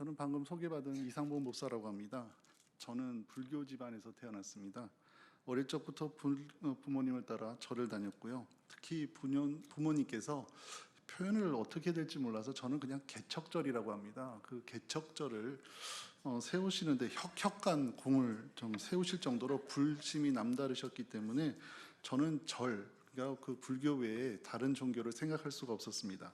저는 방금 소개받은 이상봉 목사라고 합니다. 저는 불교 집안에서 태어났습니다. 어릴 적부터 부모님을 따라 절을 다녔고요. 특히 부모님께서 표현을 어떻게 될지 몰라서 저는 그냥 개척절이라고 합니다. 그 개척절을 세우시는데 혁혁한 공을 좀 세우실 정도로 불심이 남다르셨기 때문에 저는 그러니까 그 불교 외에 다른 종교를 생각할 수가 없었습니다.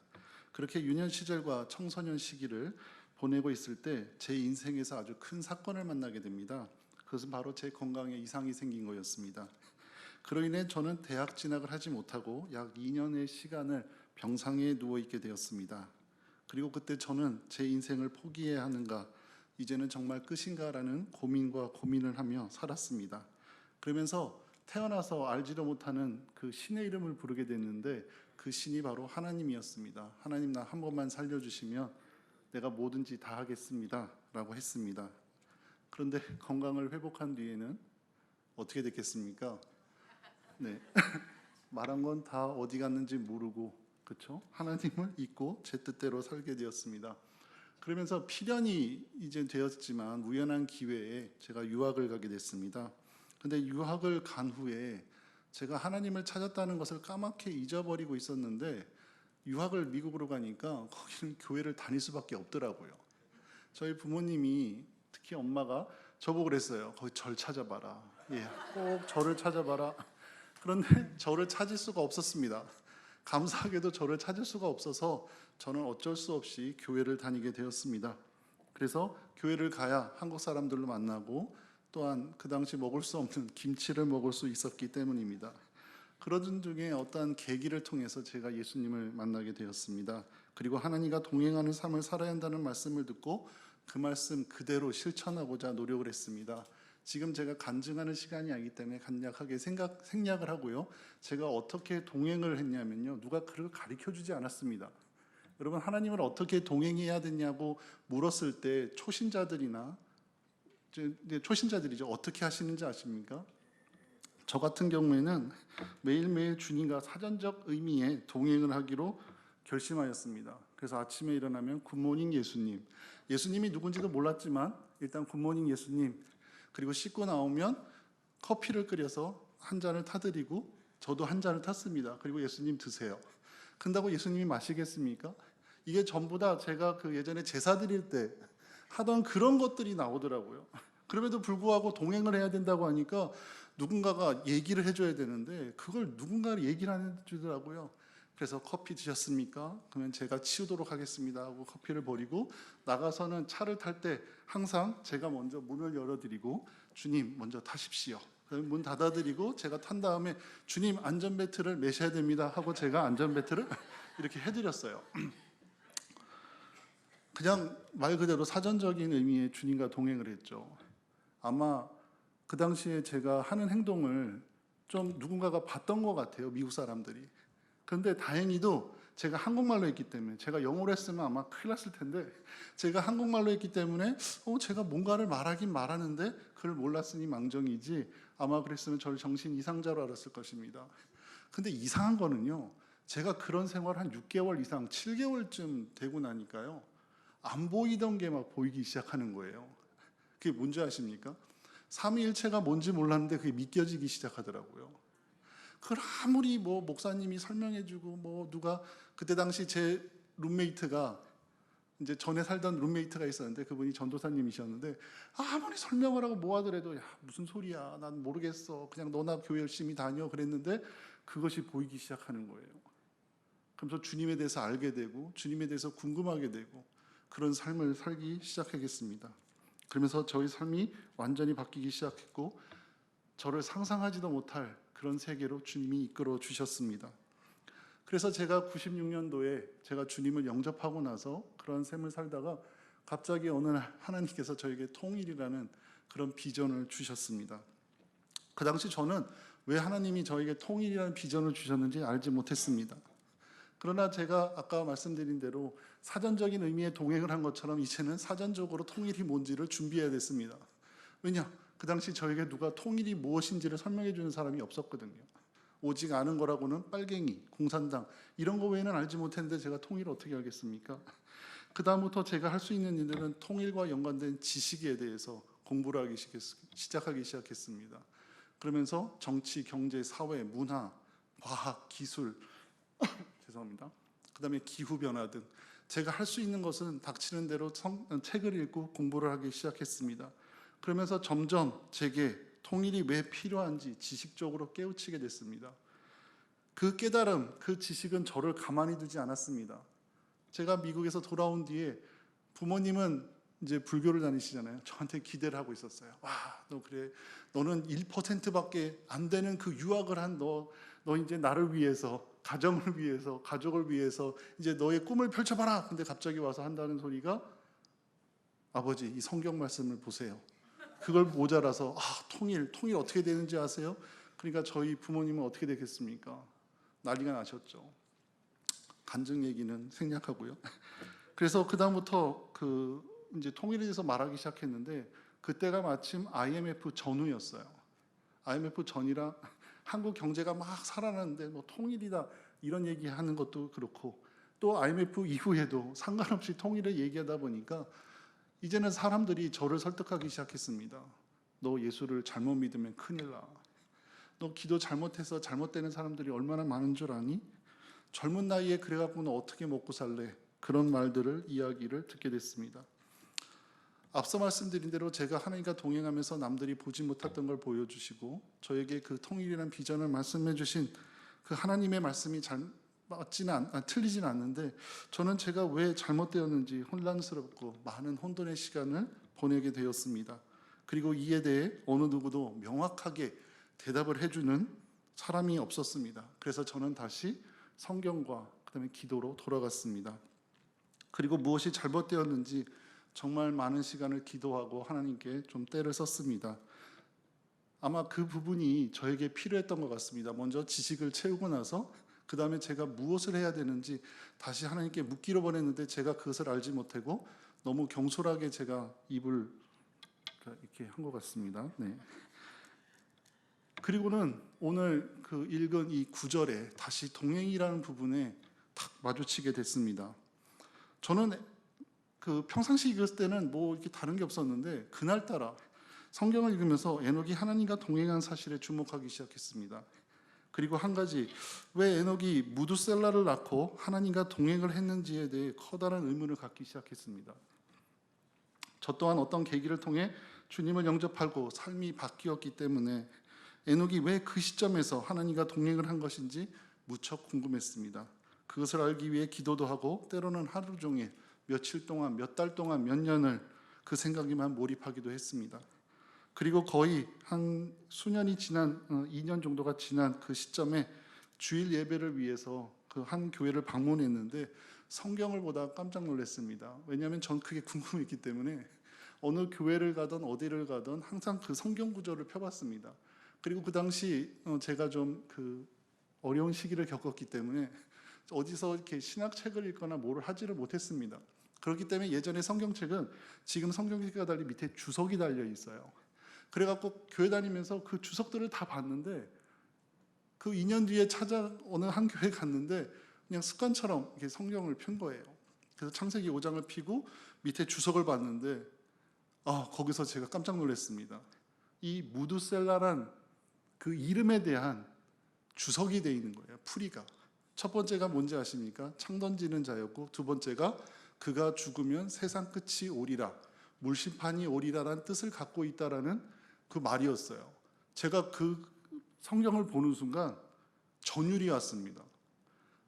그렇게 유년 시절과 청소년 시기를 보내고 있을 때 제 인생에서 아주 큰 사건을 만나게 됩니다. 그것은 바로 제 건강에 이상이 생긴 거였습니다. 그로 인해 저는 대학 진학을 하지 못하고 약 2년의 시간을 병상에 누워 있게 되었습니다. 그리고 그때 저는 제 인생을 포기해야 하는가, 이제는 정말 끝인가라는 고민을 하며 살았습니다. 그러면서 태어나서 알지도 못하는 그 신의 이름을 부르게 됐는데 그 신이 바로 하나님이었습니다. 하나님, 나 한 번만 살려주시면 내가 뭐든지 다 하겠습니다 라고 했습니다. 그런데 건강을 회복한 뒤에는 어떻게 됐겠습니까? 네. 말한 건 다 어디 갔는지 모르고, 그렇죠? 하나님을 잊고 제 뜻대로 살게 되었습니다. 그러면서 필연이 이제 되었지만 우연한 기회에 제가 유학을 가게 됐습니다. 근데 유학을 간 후에 제가 하나님을 찾았다는 것을 까맣게 잊어버리고 있었는데, 유학을 미국으로 가니까 거기는 교회를 다닐 수밖에 없더라고요. 저희 부모님이, 특히 엄마가 저보고 그랬어요. 거기 절 찾아봐라. 예, 꼭 절을 찾아봐라. 그런데 저를 찾을 수가 없었습니다. 감사하게도 저를 찾을 수가 없어서 저는 어쩔 수 없이 교회를 다니게 되었습니다. 그래서 교회를 가야 한국 사람들로 만나고, 또한 그 당시 먹을 수 없는 김치를 먹을 수 있었기 때문입니다. 그러던 중에 어떠한 계기를 통해서 제가 예수님을 만나게 되었습니다. 그리고 하나님과 동행하는 삶을 살아야 한다는 말씀을 듣고 그 말씀 그대로 실천하고자 노력을 했습니다. 지금 제가 간증하는 시간이 아니기 때문에 간략하게 생략을 하고요. 제가 어떻게 동행을 했냐면요, 누가 그걸 가르쳐주지 않았습니다. 여러분, 하나님을 어떻게 동행해야 되냐고 물었을 때 초신자들이죠. 어떻게 하시는지 아십니까? 저 같은 경우에는 매일매일 주님과 사전적 의미의 동행을 하기로 결심하였습니다. 그래서 아침에 일어나면 굿모닝 예수님, 예수님이 누군지도 몰랐지만 일단 굿모닝 예수님, 그리고 씻고 나오면 커피를 끓여서 한 잔을 타드리고 저도 한 잔을 탔습니다. 그리고 예수님 드세요. 근다고 예수님이 마시겠습니까? 이게 전부 다 제가 그 예전에 제사 드릴 때 하던 그런 것들이 나오더라고요. 그럼에도 불구하고 동행을 해야 된다고 하니까 누군가가 얘기를 해줘야 되는데 그걸 누군가 얘기를 안 해주더라고요. 그래서 커피 드셨습니까? 그러면 제가 치우도록 하겠습니다 하고 커피를 버리고 나가서는 차를 탈 때 항상 제가 먼저 문을 열어드리고 주님 먼저 타십시오. 문 닫아드리고 제가 탄 다음에 주님 안전벨트를 매셔야 됩니다 하고 제가 안전벨트를 이렇게 해드렸어요. 그냥 말 그대로 사전적인 의미의 주님과 동행을 했죠. 아마 그 당시에 제가 하는 행동을 좀 누군가가 봤던 것 같아요, 미국 사람들이. 그런데 다행히도 제가 한국말로 했기 때문에, 제가 영어로 했으면 아마 큰일 났을 텐데 제가 한국말로 했기 때문에 제가 뭔가를 말하긴 말하는데 그걸 몰랐으니 망정이지, 아마 그랬으면 저를 정신 이상자로 알았을 것입니다. 근데 이상한 거는요, 제가 그런 생활 한 6개월 이상, 7개월쯤 되고 나니까요, 안 보이던 게 막 보이기 시작하는 거예요. 그게 뭔지 아십니까? 삼위일체가 뭔지 몰랐는데 그게 믿겨지기 시작하더라고요. 그걸 아무리 목사님이 설명해주고 누가, 그때 당시 제 룸메이트가, 이제 전에 살던 룸메이트가 있었는데 그분이 전도사님이셨는데 아무리 설명을 하고 뭐 하더라도 야 무슨 소리야, 난 모르겠어, 그냥 너나 교회 열심히 다녀 그랬는데 그것이 보이기 시작하는 거예요. 그러면서 주님에 대해서 알게 되고 주님에 대해서 궁금하게 되고 그런 삶을 살기 시작하겠습니다. 그러면서 저희 삶이 완전히 바뀌기 시작했고 저를 상상하지도 못할 그런 세계로 주님이 이끌어 주셨습니다. 그래서 제가 96년도에 제가 주님을 영접하고 나서 그런 삶을 살다가 갑자기 어느 날 하나님께서 저에게 통일이라는 그런 비전을 주셨습니다. 그 당시 저는 왜 하나님이 저에게 통일이라는 비전을 주셨는지 알지 못했습니다. 그러나 제가 아까 말씀드린 대로 사전적인 의미의 동행을 한 것처럼 이제는 사전적으로 통일이 뭔지를 준비해야 됐습니다. 왜냐? 그 당시 저에게 누가 통일이 무엇인지를 설명해 주는 사람이 없었거든요. 오직 아는 거라고는 빨갱이, 공산당 이런 거 외에는 알지 못했는데 제가 통일을 어떻게 알겠습니까? 그다음부터 제가 할 수 있는 일들은 통일과 연관된 지식에 대해서 공부를 하기 시작하기 시작했습니다. 그러면서 정치, 경제, 사회, 문화, 과학, 기술, 죄송합니다. 그다음에 기후 변화 등 제가 할 수 있는 것은 닥치는 대로 책을 읽고 공부를 하기 시작했습니다. 그러면서 점점 제게 통일이 왜 필요한지 지식적으로 깨우치게 됐습니다. 그 깨달음, 그 지식은 저를 가만히 두지 않았습니다. 제가 미국에서 돌아온 뒤에 부모님은 이제 불교를 다니시잖아요. 저한테 기대를 하고 있었어요. 와, 너 그래. 너는 1%밖에 안 되는 그 유학을 한 너 이제 나를 위해서, 가정을 위해서, 가족을 위해서 이제 너의 꿈을 펼쳐봐라. 근데 갑자기 와서 한다는 소리가 아버지, 이 성경 말씀을 보세요. 그걸 모자라서 통일 어떻게 되는지 아세요? 그러니까 저희 부모님은 어떻게 되겠습니까? 난리가 나셨죠. 간증 얘기는 생략하고요. 그래서 그 다음부터 이제 통일에 대해서 말하기 시작했는데 그때가 마침 IMF 전후였어요. IMF 전이라 한국 경제가 막 살아나는데 뭐 통일이다 이런 얘기하는 것도 그렇고 또 IMF 이후에도 상관없이 통일을 얘기하다 보니까 이제는 사람들이 저를 설득하기 시작했습니다. 너 예수를 잘못 믿으면 큰일 나. 너 기도 잘못해서 잘못되는 사람들이 얼마나 많은 줄 아니? 젊은 나이에 그래갖고 너 어떻게 먹고 살래? 그런 말들을 이야기를 듣게 됐습니다. 앞서 말씀드린 대로 제가 하나님과 동행하면서 남들이 보지 못했던 걸 보여주시고 저에게 그 통일이라는 비전을 말씀해 주신 그 하나님의 말씀이 틀리진 않는데 저는 제가 왜 잘못되었는지 혼란스럽고 많은 혼돈의 시간을 보내게 되었습니다. 그리고 이에 대해 어느 누구도 명확하게 대답을 해주는 사람이 없었습니다. 그래서 저는 다시 성경과 그다음에 기도로 돌아갔습니다. 그리고 무엇이 잘못되었는지 정말 많은 시간을 기도하고 하나님께 좀 때를 썼습니다. 아마 그 부분이 저에게 필요했던 것 같습니다. 먼저 지식을 채우고 나서 그 다음에 제가 무엇을 해야 되는지 다시 하나님께 묻기로 보냈는데 제가 그것을 알지 못하고 너무 경솔하게 제가 입을 이렇게 한 것 같습니다. 네. 그리고는 오늘 읽은 이 9절에 다시 동행이라는 부분에 탁 마주치게 됐습니다. 저는 평상시 읽을 때는 뭐 이렇게 다른 게 없었는데 그날따라 성경을 읽으면서 에녹이 하나님과 동행한 사실에 주목하기 시작했습니다. 그리고 한 가지, 왜 에녹이 무두셀라를 낳고 하나님과 동행을 했는지에 대해 커다란 의문을 갖기 시작했습니다. 저 또한 어떤 계기를 통해 주님을 영접하고 삶이 바뀌었기 때문에 에녹이 왜 그 시점에서 하나님과 동행을 한 것인지 무척 궁금했습니다. 그것을 알기 위해 기도도 하고 때로는 하루 종일, 며칠 동안, 몇 달 동안, 몇 년을 그 생각에만 몰입하기도 했습니다. 그리고 거의 한 수년이 지난 2년 정도가 지난 그 시점에 주일 예배를 위해서 그 한 교회를 방문했는데 성경을 보다 깜짝 놀랐습니다. 왜냐하면 전 그게 궁금했기 때문에 어느 교회를 가든 어디를 가든 항상 그 성경 구절을 펴봤습니다. 그리고 그 당시 제가 좀 어려운 시기를 겪었기 때문에 어디서 이렇게 신학책을 읽거나 뭐를 하지를 못했습니다. 그렇기 때문에 예전에 성경책은 지금 성경책과 달리 밑에 주석이 달려 있어요. 그래갖고 교회 다니면서 그 주석들을 다 봤는데 그 2년 뒤에 어느 한 교회 갔는데 그냥 습관처럼 이렇게 성경을 편 거예요. 그래서 창세기 5장을 피고 밑에 주석을 봤는데 거기서 제가 깜짝 놀랐습니다. 이 무두셀라란 그 이름에 대한 주석이 되어 있는 거예요. 풀이가. 첫 번째가 뭔지 아십니까? 창 던지는 자였고 두 번째가 그가 죽으면 세상 끝이 오리라, 물심판이 오리라라는 뜻을 갖고 있다라는 그 말이었어요. 제가 그 성경을 보는 순간 전율이 왔습니다.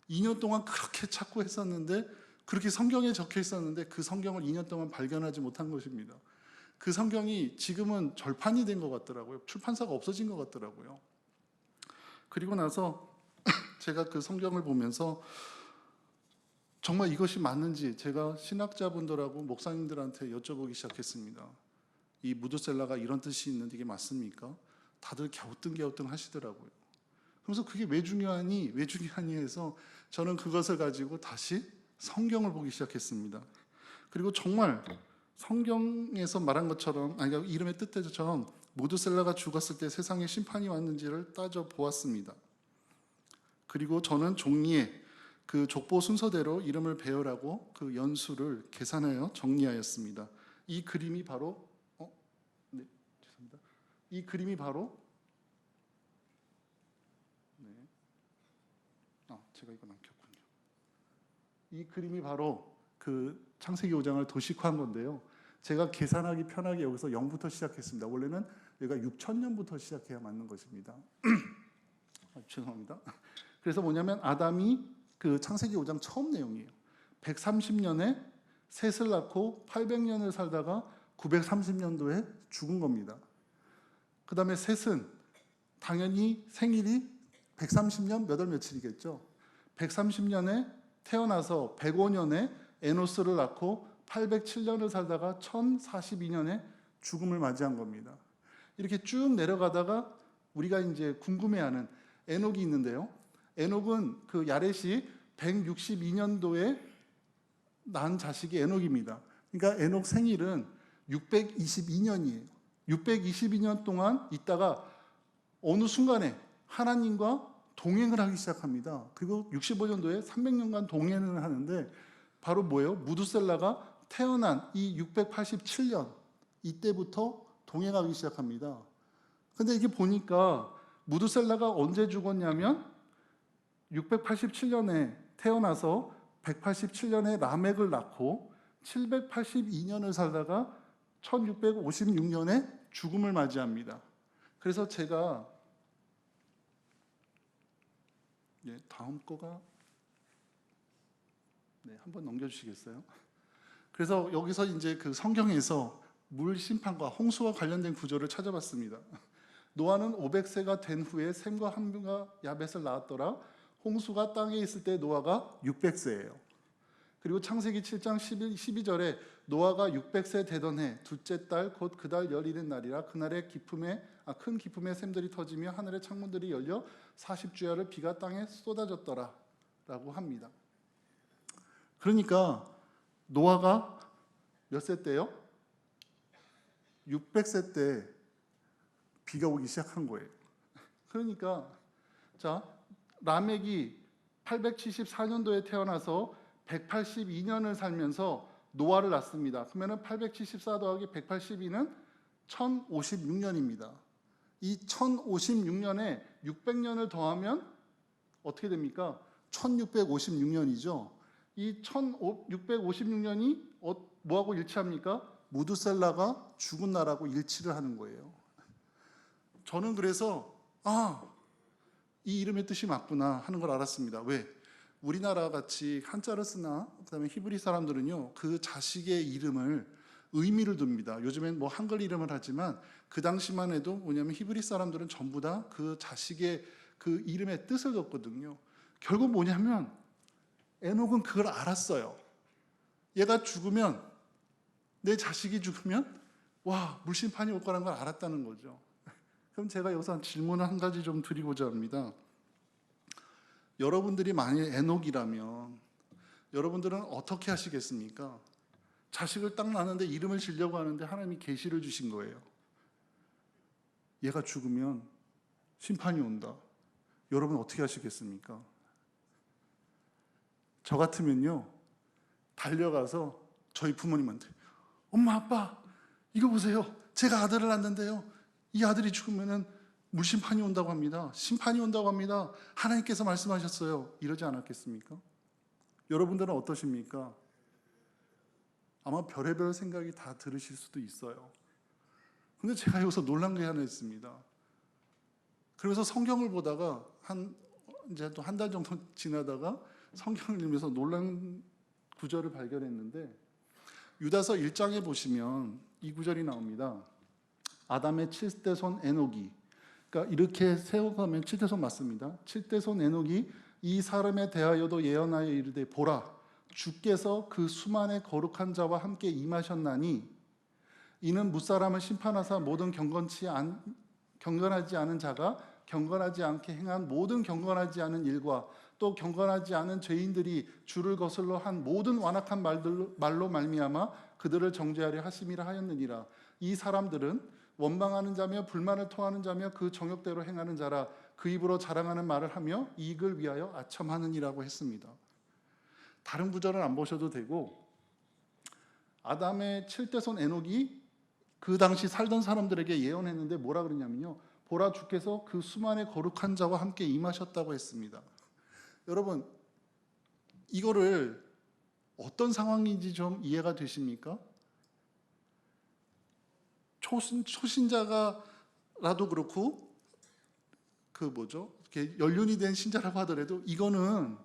2년 동안 그렇게 찾고 했었는데 그렇게 성경에 적혀 있었는데 그 성경을 2년 동안 발견하지 못한 것입니다. 그 성경이 지금은 절판이 된 것 같더라고요. 출판사가 없어진 것 같더라고요. 그리고 나서 제가 그 성경을 보면서 정말 이것이 맞는지 제가 신학자분들하고 목사님들한테 여쭤보기 시작했습니다. 이 무두셀라가 이런 뜻이 있는데 이게 맞습니까? 다들 갸우뚱 하시더라고요. 그래서 그게 왜 중요하니 해서 저는 그것을 가지고 다시 성경을 보기 시작했습니다. 그리고 정말 성경에서 말한 것처럼 이름의 뜻대로처럼 무두셀라가 죽었을 때 세상에 심판이 왔는지를 따져 보았습니다. 그리고 저는 종이에 그 족보 순서대로 이름을 배열하고 그 연수를 계산하여 정리하였습니다. 이 그림이 바로 네, 죄송합니다. 이 그림이 바로 제가 이거 남겼군요. 이 그림이 바로 그 창세기 5장을 도식화한 건데요. 제가 계산하기 편하게 여기서 0부터 시작했습니다. 원래는 여기가 6,000년부터 시작해야 맞는 것입니다. 죄송합니다. 그래서 뭐냐면 아담이 그 창세기 5장 처음 내용이에요. 130년에 셋을 낳고 800년을 살다가 930년도에 죽은 겁니다. 그 다음에 셋은 당연히 생일이 130년 몇 월 며칠이겠죠. 130년에 태어나서 105년에 에노스를 낳고 807년을 살다가 1042년에 죽음을 맞이한 겁니다. 이렇게 쭉 내려가다가 우리가 이제 궁금해하는 에녹이 있는데요. 에녹은 그 야렛이 162년도에 낳은 자식이 에녹입니다. 그러니까 에녹 생일은 622년이에요. 622년 동안 있다가 어느 순간에 하나님과 동행을 하기 시작합니다. 그리고 65년도에 300년간 동행을 하는데 바로 뭐예요? 무두셀라가 태어난 이 687년 이때부터 동행하기 시작합니다. 근데 이게 보니까 무두셀라가 언제 죽었냐면 687년에 태어나서 187년에 라멕을 낳고 782년을 살다가 1656년에 죽음을 맞이합니다. 그래서 제가 다음 거가 한번 넘겨주시겠어요? 그래서 여기서 이제 그 성경에서 물 심판과 홍수와 관련된 구절을 찾아봤습니다. 노아는 500세가 된 후에 셈과 함과 야벳을 낳았더라. 홍수가 땅에 있을 때 노아가 600세예요. 그리고 창세기 7장 12절에 노아가 600세 되던 해 둘째 달 곧 그 달 열일인 날이라 그날에 큰 기쁨의 샘들이 터지며 하늘의 창문들이 열려 40주야를 비가 땅에 쏟아졌더라 라고 합니다. 그러니까 노아가 몇 세 때요? 600세 때 비가 오기 시작한 거예요. 그러니까 자 라멕이 874년도에 태어나서 182년을 살면서 노아를 낳습니다. 그러면 874 더하기 182는 1056년입니다. 이 1056년에 600년을 더하면 어떻게 됩니까? 1656년이죠. 이 1656년이 뭐하고 일치합니까? 무두셀라가 죽은 날하고 일치를 하는 거예요. 저는 그래서 이 이름의 뜻이 맞구나 하는 걸 알았습니다. 왜? 우리나라 같이 한자를 쓰나 그다음에 히브리 사람들은요 그 자식의 이름을 의미를 둡니다. 요즘엔 뭐 한글 이름을 하지만 그 당시만 해도 뭐냐면 히브리 사람들은 전부 다 그 자식의 그 이름의 뜻을 뒀거든요. 결국 뭐냐면 에녹은 그걸 알았어요. 얘가 죽으면 내 자식이 죽으면 물심판이 올 거라는 걸 알았다는 거죠. 그럼 제가 여기서 질문을 한 가지 좀 드리고자 합니다. 여러분들이 만일 에녹이라면 여러분들은 어떻게 하시겠습니까? 자식을 딱 낳는데 이름을 지려고 하는데 하나님이 계시를 주신 거예요. 얘가 죽으면 심판이 온다. 여러분 어떻게 하시겠습니까? 저 같으면요 달려가서 저희 부모님한테 엄마 아빠 이거 보세요. 제가 아들을 낳는데요 이 아들이 죽으면은 물심판이 온다고 합니다. 심판이 온다고 합니다. 하나님께서 말씀하셨어요. 이러지 않았겠습니까? 여러분들은 어떠십니까? 아마 별의별 생각이 다 들으실 수도 있어요. 근데 제가 여기서 놀란 게 하나 있습니다. 그래서 성경을 보다가 이제 또 한 달 정도 지나다가 성경을 읽으면서 놀란 구절을 발견했는데 유다서 1장에 보시면 이 구절이 나옵니다. 아담의 7대 손 에녹이 그러니까 이렇게 세워가면 7대 손 맞습니다. 7대 손 에녹이 이 사람에 대하여도 예언하여 이르되 보라 주께서 그 수만의 거룩한 자와 함께 임하셨나니 이는 무사람을 심판하사 모든 경건하지 않은 자가 경건하지 않게 행한 모든 경건하지 않은 일과 또 경건하지 않은 죄인들이 주를 거슬러 한 모든 완악한 말로 말미암아 그들을 정죄하려 하심이라 하였느니라. 이 사람들은 원망하는 자며 불만을 토하는 자며 그 정욕대로 행하는 자라 그 입으로 자랑하는 말을 하며 이익을 위하여 아첨하느니라고 했습니다. 다른 구절은 안 보셔도 되고, 아담의 7대손 에녹이 그 당시 살던 사람들에게 예언했는데 뭐라 그러냐면요, 보라 주께서 그 수만의 거룩한 자와 함께 임하셨다고 했습니다. 여러분, 이거를 어떤 상황인지 좀 이해가 되십니까? 초신자가라도 그렇고 이렇게 연륜이 된 신자라고 하더라도 이거는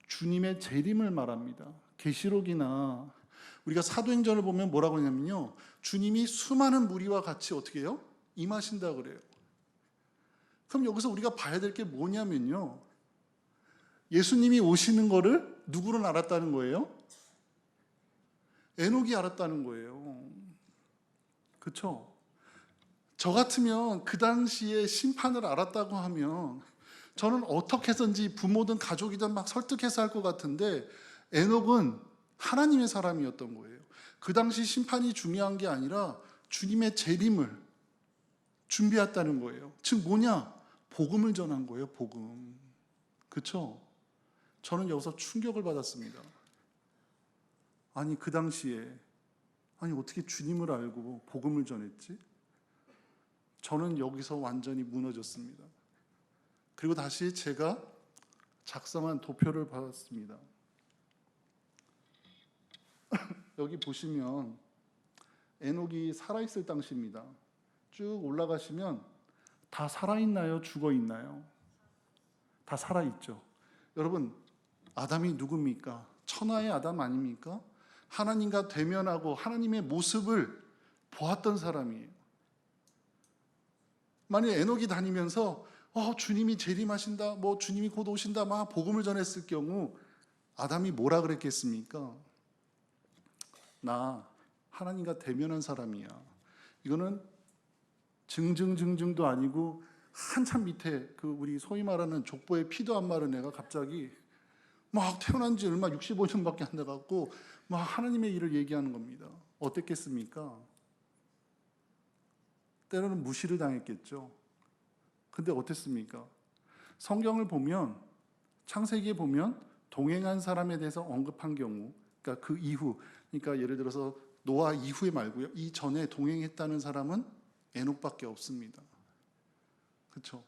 주님의 재림을 말합니다. 계시록이나 우리가 사도행전을 보면 뭐라고 하냐면요, 주님이 수많은 무리와 같이 어떻게 해요? 임하신다 그래요. 그럼 여기서 우리가 봐야 될 게 뭐냐면요, 예수님이 오시는 거를 누구는 알았다는 거예요? 에녹이 알았다는 거예요. 그렇죠? 저 같으면 그 당시에 심판을 알았다고 하면 저는 어떻게 해서든지 부모든 가족이든 막 설득해서 할 것 같은데, 에녹은 하나님의 사람이었던 거예요. 그 당시 심판이 중요한 게 아니라 주님의 재림을 준비했다는 거예요. 즉 뭐냐? 복음을 전한 거예요. 복음. 그렇죠? 저는 여기서 충격을 받았습니다. 아니 그 당시에 어떻게 주님을 알고 복음을 전했지? 저는 여기서 완전히 무너졌습니다. 그리고 다시 제가 작성한 도표를 받았습니다. 여기 보시면 에녹이 살아있을 당시입니다. 쭉 올라가시면 다 살아있나요? 죽어있나요? 다 살아있죠. 여러분, 아담이 누굽니까? 천하의 아담 아닙니까? 하나님과 대면하고 하나님의 모습을 보았던 사람이에요. 만약 에녹이 다니면서 주님이 재림하신다, 주님이 곧 오신다 막 복음을 전했을 경우 아담이 뭐라 그랬겠습니까? 나 하나님과 대면한 사람이야. 이거는 증증증증도 아니고 한참 밑에 우리 소위 말하는 족보에 피도 안 마른 애가 갑자기 막 태어난 지 얼마 65년밖에 안 돼갖고 막 하나님의 일을 얘기하는 겁니다. 어땠겠습니까? 때로는 무시를 당했겠죠. 근데 어땠습니까? 성경을 보면, 창세기에 보면 동행한 사람에 대해서 언급한 경우, 그러니까 그 이후, 그러니까 예를 들어서 노아 이후에 말고요, 이 전에 동행했다는 사람은 에녹밖에 없습니다. 그렇죠?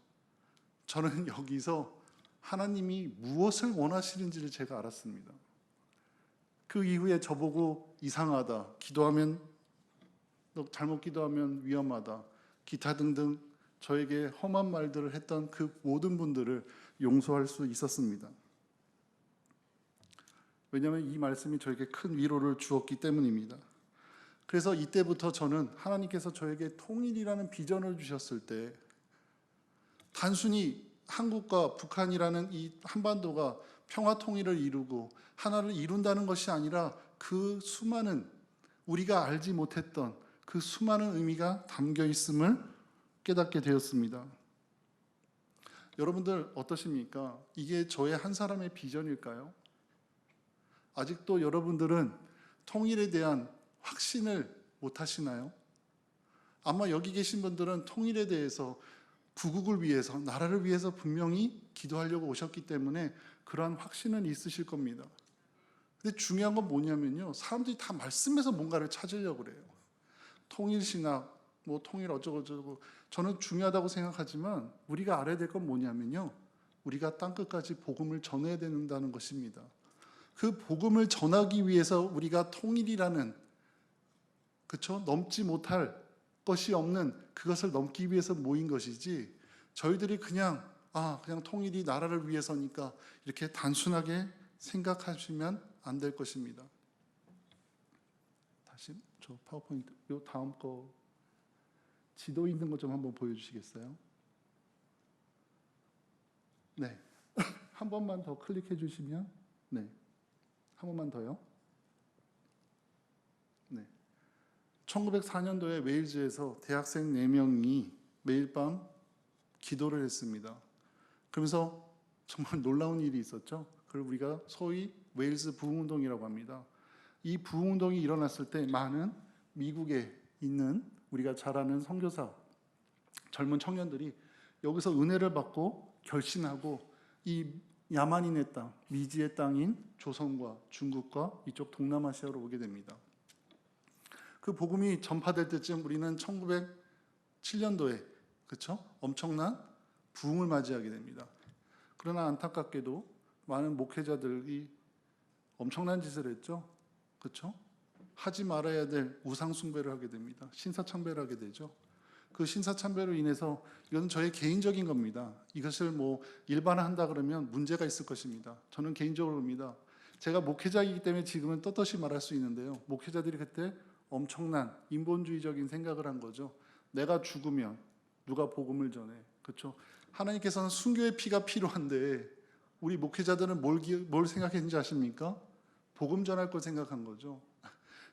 저는 여기서 하나님이 무엇을 원하시는지를 제가 알았습니다. 그 이후에 저보고 이상하다, 기도하면 너 잘못 기도하면 위험하다, 기타 등등 저에게 험한 말들을 했던 그 모든 분들을 용서할 수 있었습니다. 왜냐하면 이 말씀이 저에게 큰 위로를 주었기 때문입니다. 그래서 이때부터 저는 하나님께서 저에게 통일이라는 비전을 주셨을 때, 단순히 한국과 북한이라는 이 한반도가 평화 통일을 이루고 하나를 이룬다는 것이 아니라 그 수많은, 우리가 알지 못했던 그 수많은 의미가 담겨 있음을 깨닫게 되었습니다. 여러분들 어떠십니까? 이게 저의 한 사람의 비전일까요? 아직도 여러분들은 통일에 대한 확신을 못 하시나요? 아마 여기 계신 분들은 통일에 대해서, 부국을 위해서, 나라를 위해서 분명히 기도하려고 오셨기 때문에 그러한 확신은 있으실 겁니다. 근데 중요한 건 뭐냐면요, 사람들이 다 말씀에서 뭔가를 찾으려고 그래요. 통일신학, 통일 어쩌고저쩌고, 저는 중요하다고 생각하지만 우리가 알아야 될 건 뭐냐면요, 우리가 땅끝까지 복음을 전해야 된다는 것입니다. 그 복음을 전하기 위해서 우리가 통일이라는, 그렇죠? 넘지 못할 것이 없는 그것을 넘기 위해서 모인 것이지, 저희들이 그냥 통일이 나라를 위해서니까 이렇게 단순하게 생각하시면 안 될 것입니다. 다시 저 파워포인트 요 다음 거 지도 있는 거 좀 한번 보여주시겠어요? 네. 한 번만 더 클릭해 주시면, 네. 한 번만 더요. 네. 1904년도에 웨일즈에서 대학생 4명이 매일 밤 기도를 했습니다. 그러면서 정말 놀라운 일이 있었죠. 그걸 우리가 소위 웨일즈 부흥운동이라고 합니다. 이 부흥운동이 일어났을 때 많은 미국에 있는 우리가 잘 아는 선교사, 젊은 청년들이 여기서 은혜를 받고 결신하고 이 야만인의 땅, 미지의 땅인 조선과 중국과 이쪽 동남아시아로 오게 됩니다. 그 복음이 전파될 때쯤 우리는 1907년도에 그렇죠? 엄청난 부흥을 맞이하게 됩니다. 그러나 안타깝게도 많은 목회자들이 엄청난 짓을 했죠. 그렇죠? 하지 말아야 될 우상 숭배를 하게 됩니다. 신사참배를 하게 되죠. 그 신사참배로 인해서 이건 저의 개인적인 겁니다. 이것을 뭐 일반화한다 그러면 문제가 있을 것입니다. 저는 개인적으로 봅니다. 제가 목회자이기 때문에 지금은 떳떳이 말할 수 있는데요. 목회자들이 그때 엄청난 인본주의적인 생각을 한 거죠. 내가 죽으면 누가 복음을 전해. 그렇죠? 하나님께서는 순교의 피가 필요한데 우리 목회자들은 뭘 생각했는지 아십니까? 복음 전할 걸 생각한 거죠.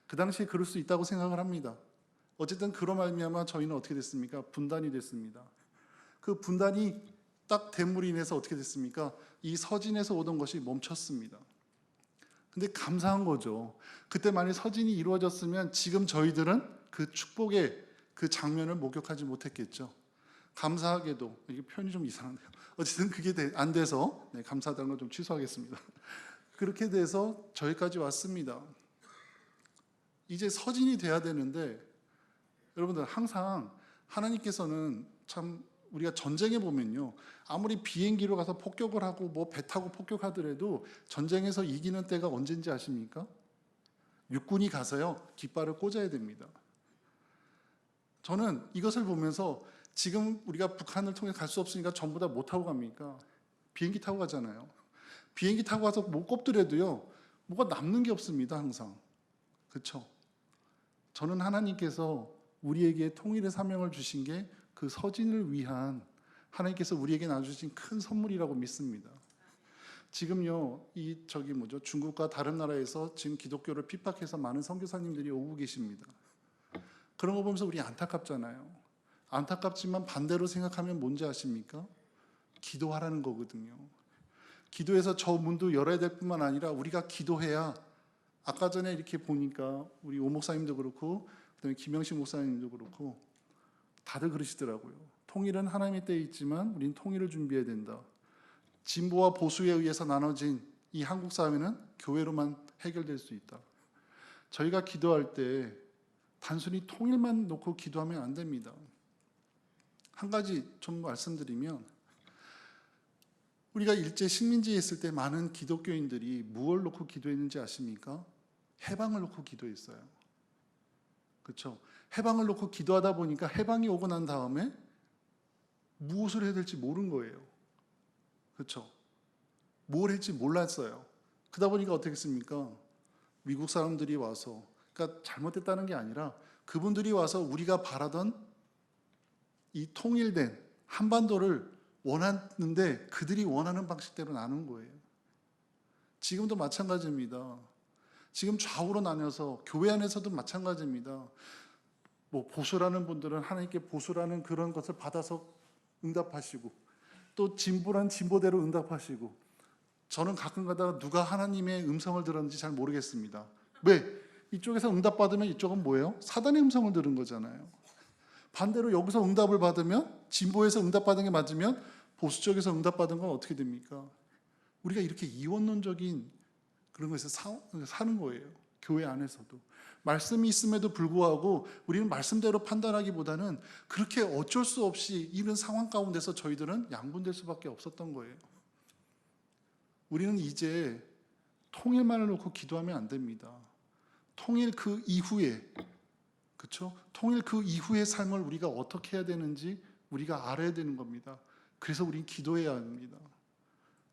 그 당시에 그럴 수 있다고 생각을 합니다. 어쨌든 그로 말미암아 저희는 어떻게 됐습니까? 분단이 됐습니다. 그 분단이 딱 됨으로 인해서 어떻게 됐습니까? 이 서진에서 오던 것이 멈췄습니다. 근데 감사한 거죠. 그때 만약 서진이 이루어졌으면 지금 저희들은 그 축복의 그 장면을 목격하지 못했겠죠. 감사하게도, 이게 표현이 좀 이상한데요. 어쨌든 그게 안 돼서 감사하다는 걸 좀 취소하겠습니다. 그렇게 돼서 저희까지 왔습니다. 이제 서진이 돼야 되는데 여러분들 항상 하나님께서는 참 우리가 전쟁에 보면요. 아무리 비행기로 가서 폭격을 하고 뭐 배 타고 폭격하더라도 전쟁에서 이기는 때가 언제인지 아십니까? 육군이 가서요. 깃발을 꽂아야 됩니다. 저는 이것을 보면서 지금 우리가 북한을 통해 갈 수 없으니까 전부 다 못 타고 갑니까? 비행기 타고 가잖아요. 비행기 타고 가서 못 꼽더라도요. 뭐가 남는 게 없습니다. 항상. 그렇죠? 저는 하나님께서 우리에게 통일의 사명을 주신 게 그 서진을 위한 하나님께서 우리에게 나눠주신 큰 선물이라고 믿습니다. 지금요, 중국과 다른 나라에서 지금 기독교를 핍박해서 많은 선교사님들이 오고 계십니다. 그런 거 보면서 우리 안타깝잖아요. 안타깝지만 반대로 생각하면 뭔지 아십니까? 기도하라는 거거든요. 기도해서 저 문도 열어야 될 뿐만 아니라 우리가 기도해야 아까 전에 이렇게 보니까 우리 오 목사님도 그렇고 그다음에 김영식 목사님도 그렇고 다들 그러시더라고요. 통일은 하나님의 때에 있지만 우리는 통일을 준비해야 된다. 진보와 보수에 의해서 나눠진 이 한국 사회는 교회로만 해결될 수 있다. 저희가 기도할 때 단순히 통일만 놓고 기도하면 안 됩니다. 한 가지 좀 말씀드리면 우리가 일제 식민지에 있을 때 많은 기독교인들이 무엇을 놓고 기도했는지 아십니까? 해방을 놓고 기도했어요. 그렇죠? 해방을 놓고 기도하다 보니까 해방이 오고 난 다음에 무엇을 해야 될지 모른 거예요. 그렇죠? 뭘 할지 몰랐어요. 그러다 보니까 어떻게 했습니까? 미국 사람들이 와서, 그러니까 잘못됐다는 게 아니라 그분들이 와서 우리가 바라던 이 통일된 한반도를 원하는데 그들이 원하는 방식대로 나눈 거예요. 지금도 마찬가지입니다. 지금 좌우로 나뉘어서 교회 안에서도 마찬가지입니다. 뭐 보수라는 분들은 하나님께 보수라는 그런 것을 받아서 응답하시고 또 진보란 진보대로 응답하시고 저는 가끔 가다가 누가 하나님의 음성을 들었는지 잘 모르겠습니다. 왜? 이쪽에서 응답받으면 이쪽은 뭐예요? 사단의 음성을 들은 거잖아요. 반대로 여기서 응답을 받으면 진보에서 응답받은 게 맞으면 보수 쪽에서 응답받은 건 어떻게 됩니까? 우리가 이렇게 이원론적인 그런 것에서 사는 거예요. 교회 안에서도. 말씀이 있음에도 불구하고 우리는 말씀대로 판단하기보다는 그렇게 어쩔 수 없이 이런 상황 가운데서 저희들은 양분될 수밖에 없었던 거예요. 우리는 이제 통일만을 놓고 기도하면 안 됩니다. 통일 그 이후에, 그렇죠? 통일 그 이후의 삶을 우리가 어떻게 해야 되는지 우리가 알아야 되는 겁니다. 그래서 우리는 기도해야 합니다.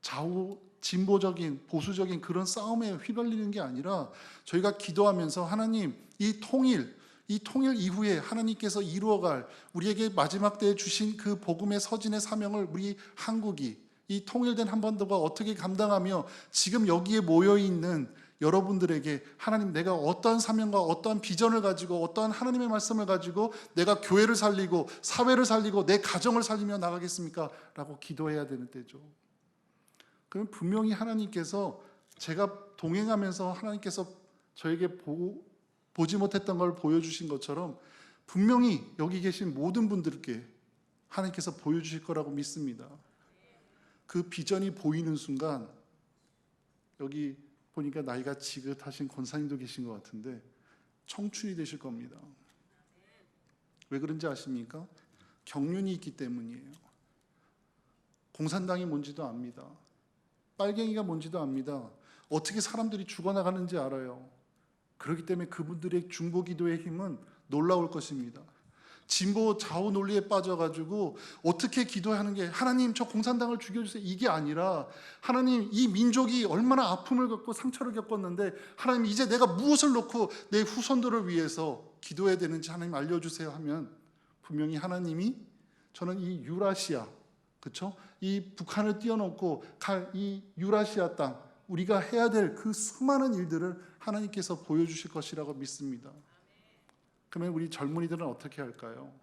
좌우 진보적인 보수적인 그런 싸움에 휘말리는 게 아니라 저희가 기도하면서 하나님 이 통일 이후에 하나님께서 이루어갈 우리에게 마지막 때에 주신 그 복음의 서진의 사명을 우리 한국이 이 통일된 한반도가 어떻게 감당하며 지금 여기에 모여 있는 여러분들에게 하나님 내가 어떠한 사명과 어떠한 비전을 가지고 어떠한 하나님의 말씀을 가지고 내가 교회를 살리고 사회를 살리고 내 가정을 살리며 나가겠습니까? 라고 기도해야 되는 때죠. 그럼 분명히 하나님께서 제가 동행하면서 하나님께서 저에게 보지 못했던 걸 보여주신 것처럼 분명히 여기 계신 모든 분들께 하나님께서 보여주실 거라고 믿습니다. 그 비전이 보이는 순간 여기 보니까 나이가 지긋하신 권사님도 계신 것 같은데 청춘이 되실 겁니다. 왜 그런지 아십니까? 경륜이 있기 때문이에요. 공산당이 뭔지도 압니다. 빨갱이가 뭔지도 압니다. 어떻게 사람들이 죽어나가는지 알아요. 그렇기 때문에 그분들의 중보기도의 힘은 놀라울 것입니다. 진보 좌우 논리에 빠져가지고 어떻게 기도하는 게 하나님 저 공산당을 죽여주세요 이게 아니라 하나님 이 민족이 얼마나 아픔을 겪고 상처를 겪었는데 하나님 이제 내가 무엇을 놓고 내 후손들을 위해서 기도해야 되는지 하나님 알려주세요 하면 분명히 하나님이 저는 이 유라시아 그렇죠? 이 북한을 띄워놓고 갈 이 유라시아 땅 우리가 해야 될 그 수많은 일들을 하나님께서 보여주실 것이라고 믿습니다. 그러면 우리 젊은이들은 어떻게 할까요?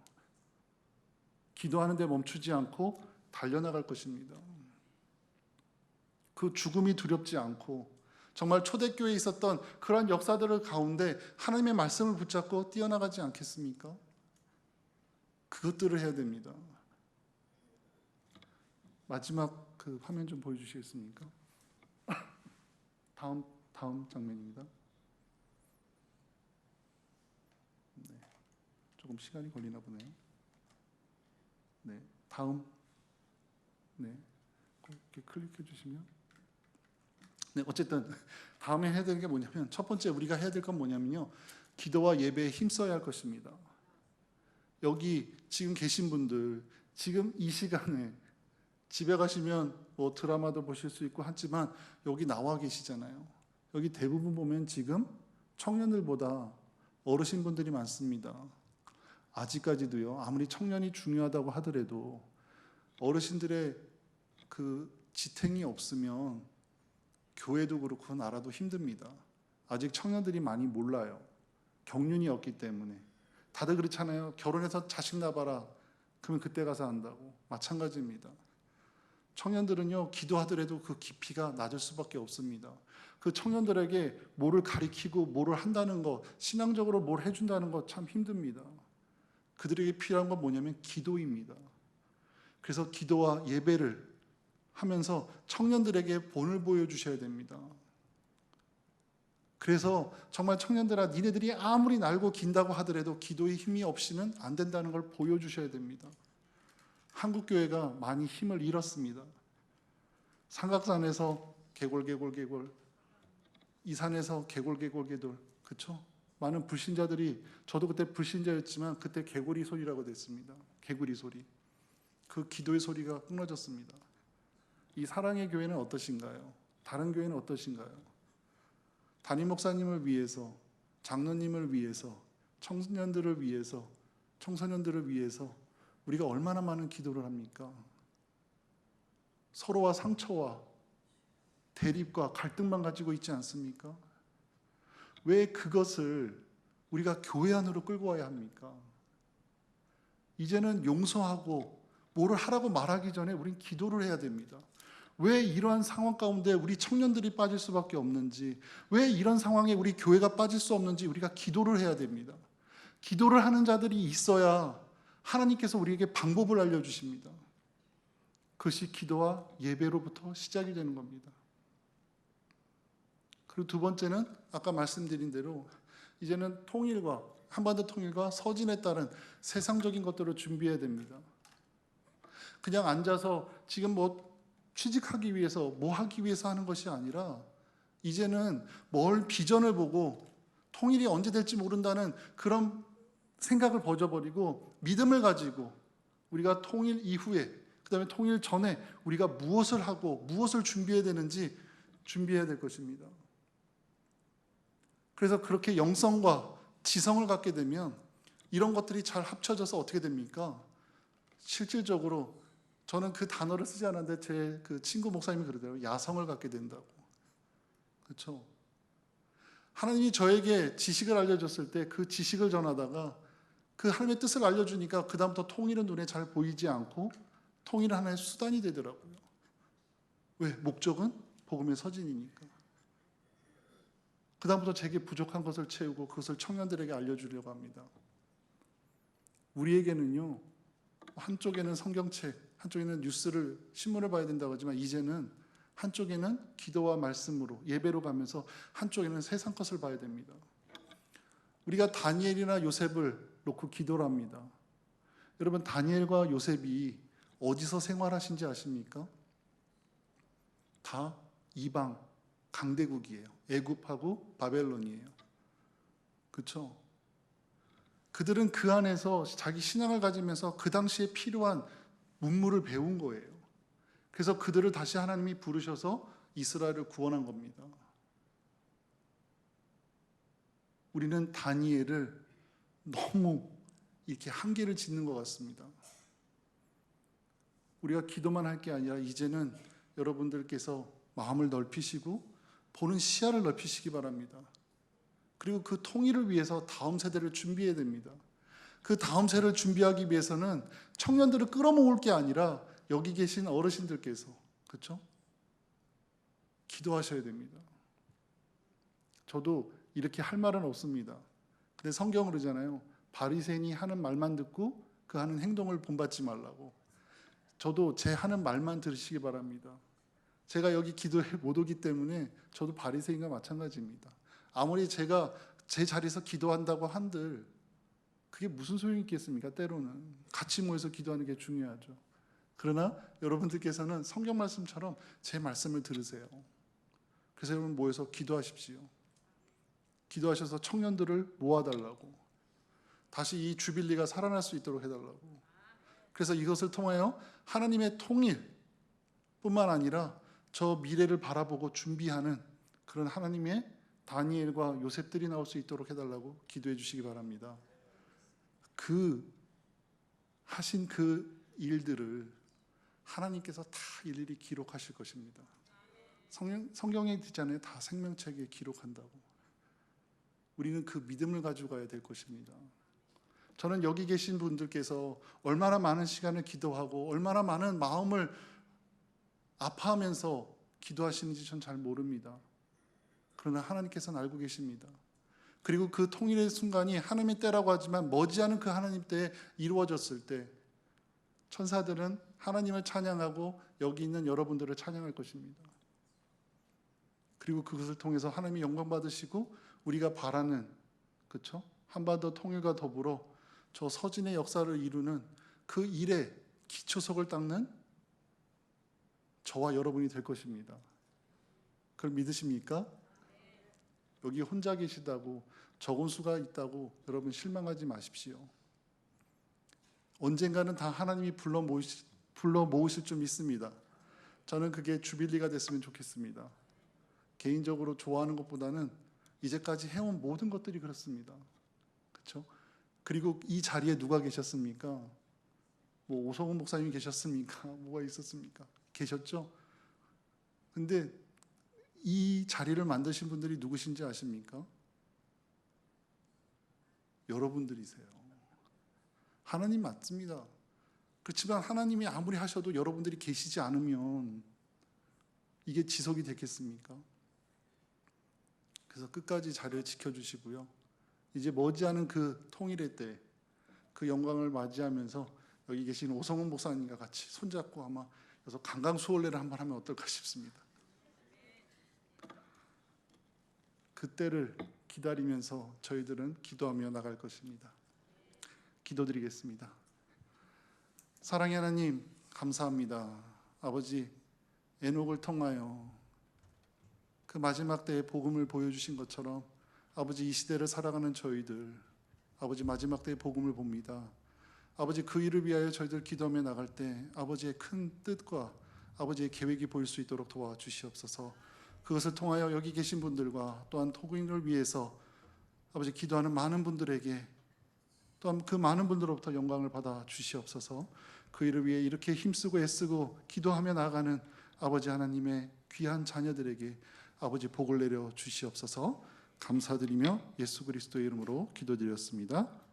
기도하는 데 멈추지 않고 달려나갈 것입니다. 그 죽음이 두렵지 않고 정말 초대교회에 있었던 그러한 역사들을 가운데 하나님의 말씀을 붙잡고 뛰어나가지 않겠습니까? 그것들을 해야 됩니다. 마지막 그 화면 좀 보여주시겠습니까? 다음 장면입니다. 네, 조금 시간이 걸리나 보네요. 네, 다음. 네, 이렇게 클릭해 주시면. 네, 어쨌든 다음에 해야 되는 게 뭐냐면 첫 번째 우리가 해야 될 건 뭐냐면요, 기도와 예배에 힘써야 할 것입니다. 여기 지금 계신 분들 지금 이 시간에 집에 가시면 뭐 드라마도 보실 수 있고 하지만 여기 나와 계시잖아요. 여기 대부분 보면 지금 청년들보다 어르신분들이 많습니다. 아직까지도요. 아무리 청년이 중요하다고 하더라도 어르신들의 그 지탱이 없으면 교회도 그렇고 나라도 힘듭니다. 아직 청년들이 많이 몰라요. 경륜이 없기 때문에. 다들 그렇잖아요. 결혼해서 자식 낳아봐라. 그러면 그때 가서 한다고. 마찬가지입니다. 청년들은요, 기도하더라도 그 깊이가 낮을 수밖에 없습니다. 그 청년들에게 뭐를 가리키고 뭐를 한다는 것, 신앙적으로 뭘 해준다는 것 참 힘듭니다. 그들에게 필요한 건 뭐냐면 기도입니다. 그래서 기도와 예배를 하면서 청년들에게 본을 보여주셔야 됩니다. 그래서 정말 청년들아, 니네들이 아무리 날고 긴다고 하더라도 기도의 힘이 없이는 안 된다는 걸 보여주셔야 됩니다. 한국교회가 많이 힘을 잃었습니다. 삼각산에서 개골, 이 산에서 개골, 그렇죠? 많은 불신자들이, 저도 그때 불신자였지만 그때 개구리 소리라고 됐습니다. 개구리 소리. 그 기도의 소리가 끊어졌습니다. 이 사랑의 교회는 어떠신가요? 다른 교회는 어떠신가요? 담임 목사님을 위해서, 장로님을 위해서, 청년들을 위해서, 청소년들을 위해서 우리가 얼마나 많은 기도를 합니까? 서로와 상처와 대립과 갈등만 가지고 있지 않습니까? 왜 그것을 우리가 교회 안으로 끌고 와야 합니까? 이제는 용서하고 뭐를 하라고 말하기 전에 우린 기도를 해야 됩니다. 왜 이러한 상황 가운데 우리 청년들이 빠질 수밖에 없는지, 왜 이런 상황에 우리 교회가 빠질 수 없는지 우리가 기도를 해야 됩니다. 기도를 하는 자들이 있어야 하나님께서 우리에게 방법을 알려주십니다. 그것이 기도와 예배로부터 시작이 되는 겁니다. 그리고 두 번째는 아까 말씀드린 대로 이제는 통일과, 한반도 통일과 서진에 따른 세상적인 것들을 준비해야 됩니다. 그냥 앉아서 지금 뭐 취직하기 위해서, 뭐 하기 위해서 하는 것이 아니라 이제는 뭘 비전을 보고 통일이 언제 될지 모른다는 그런 생각을 버려버리고 믿음을 가지고 우리가 통일 이후에, 그 다음에 통일 전에 우리가 무엇을 하고 무엇을 준비해야 되는지 준비해야 될 것입니다. 그래서 그렇게 영성과 지성을 갖게 되면 이런 것들이 잘 합쳐져서 어떻게 됩니까? 실질적으로 저는 그 단어를 쓰지 않았는데 제 그 친구 목사님이 그러더라고요. 야성을 갖게 된다고. 그렇죠? 하나님이 저에게 지식을 알려줬을 때 그 지식을 전하다가 그 하나님의 뜻을 알려주니까 그 다음부터 통일은 눈에 잘 보이지 않고 통일은 하나의 수단이 되더라고요. 왜? 목적은 복음의 서진이니까. 그 다음부터 제게 부족한 것을 채우고 그것을 청년들에게 알려주려고 합니다. 우리에게는요, 한쪽에는 성경책, 한쪽에는 뉴스를 신문을 봐야 된다고 하지만 이제는 한쪽에는 기도와 말씀으로 예배로 가면서 한쪽에는 세상 것을 봐야 됩니다. 우리가 다니엘이나 요셉을 놓고 기도를 합니다. 여러분 다니엘과 요셉이 어디서 생활하신지 아십니까? 다 이방 강대국이에요. 애굽하고 바벨론이에요. 그렇죠? 그들은 그 안에서 자기 신앙을 가지면서 그 당시에 필요한 문물을 배운 거예요. 그래서 그들을 다시 하나님이 부르셔서 이스라엘을 구원한 겁니다. 우리는 다니엘을 너무 이렇게 한계를 짓는 것 같습니다. 우리가 기도만 할 게 아니라 이제는 여러분들께서 마음을 넓히시고 보는 시야를 넓히시기 바랍니다. 그리고 그 통일을 위해서 다음 세대를 준비해야 됩니다. 그 다음 세대를 준비하기 위해서는 청년들을 끌어모을 게 아니라 여기 계신 어르신들께서 그렇죠? 기도하셔야 됩니다. 저도 이렇게 할 말은 없습니다. 근데 성경은 그러잖아요. 바리새인이 하는 말만 듣고 그 하는 행동을 본받지 말라고. 저도 제 하는 말만 들으시기 바랍니다. 제가 여기 기도에 못 오기 때문에 저도 바리새인과 마찬가지입니다. 아무리 제가 제 자리에서 기도한다고 한들 그게 무슨 소용이 있겠습니까? 때로는 같이 모여서 기도하는 게 중요하죠. 그러나 여러분들께서는 성경 말씀처럼 제 말씀을 들으세요. 그래서 여러분 모여서 기도하십시오. 기도하셔서 청년들을 모아달라고, 다시 이 주빌리가 살아날 수 있도록 해달라고. 그래서 이것을 통하여 하나님의 통일뿐만 아니라 저 미래를 바라보고 준비하는 그런 하나님의 다니엘과 요셉들이 나올 수 있도록 해달라고 기도해 주시기 바랍니다. 그 하신 그 일들을 하나님께서 다 일일이 기록하실 것입니다. 성경에 있잖아요. 다 생명책에 기록한다고. 우리는 그 믿음을 가지고 가야 될 것입니다. 저는 여기 계신 분들께서 얼마나 많은 시간을 기도하고 얼마나 많은 마음을 아파하면서 기도하시는지 전 잘 모릅니다. 그러나 하나님께서는 알고 계십니다. 그리고 그 통일의 순간이 하나님의 때라고 하지만 머지않은 그 하나님 때에 이루어졌을 때 천사들은 하나님을 찬양하고 여기 있는 여러분들을 찬양할 것입니다. 그리고 그것을 통해서 하나님이 영광 받으시고 우리가 바라는, 그렇죠? 한반도 통일과 더불어 저 서진의 역사를 이루는 그 일의 기초석을 닦는 저와 여러분이 될 것입니다. 그걸 믿으십니까? 여기 혼자 계시다고, 적은 수가 있다고 여러분 실망하지 마십시오. 언젠가는 다 하나님이 불러 모으실 줄 믿습니다. 저는 그게 주빌리가 됐으면 좋겠습니다. 개인적으로 좋아하는 것보다는 이제까지 해온 모든 것들이 그렇습니다. 그렇죠? 그리고 이 자리에 누가 계셨습니까? 뭐 오성훈 목사님이 계셨습니까? 뭐가 있었습니까? 계셨죠? 근데 이 자리를 만드신 분들이 누구신지 아십니까? 여러분들이세요. 하나님 맞습니다. 그렇지만 하나님이 아무리 하셔도 여러분들이 계시지 않으면 이게 지속이 되겠습니까? 그래서 끝까지 자리를 지켜주시고요. 이제 머지않은 그 통일의 때, 그 영광을 맞이하면서 여기 계신 오성훈 목사님과 같이 손잡고 아마 그래서 강강수월래를 한번 하면 어떨까 싶습니다. 그때를 기다리면서 저희들은 기도하며 나갈 것입니다. 기도드리겠습니다. 사랑의 하나님, 감사합니다. 아버지, 에녹을 통하여 그 마지막 때의 복음을 보여주신 것처럼 아버지 이 시대를 살아가는 저희들, 아버지 마지막 때의 복음을 봅니다. 아버지 그 일을 위하여 저희들 기도하며 나갈 때 아버지의 큰 뜻과 아버지의 계획이 보일 수 있도록 도와주시옵소서. 그것을 통하여 여기 계신 분들과 또한 토구인을 위해서 아버지 기도하는 많은 분들에게 또한 그 많은 분들로부터 영광을 받아 주시옵소서. 그 일을 위해 이렇게 힘쓰고 애쓰고 기도하며 나아가는 아버지 하나님의 귀한 자녀들에게 아버지 복을 내려 주시옵소서. 감사드리며 예수 그리스도의 이름으로 기도드렸습니다.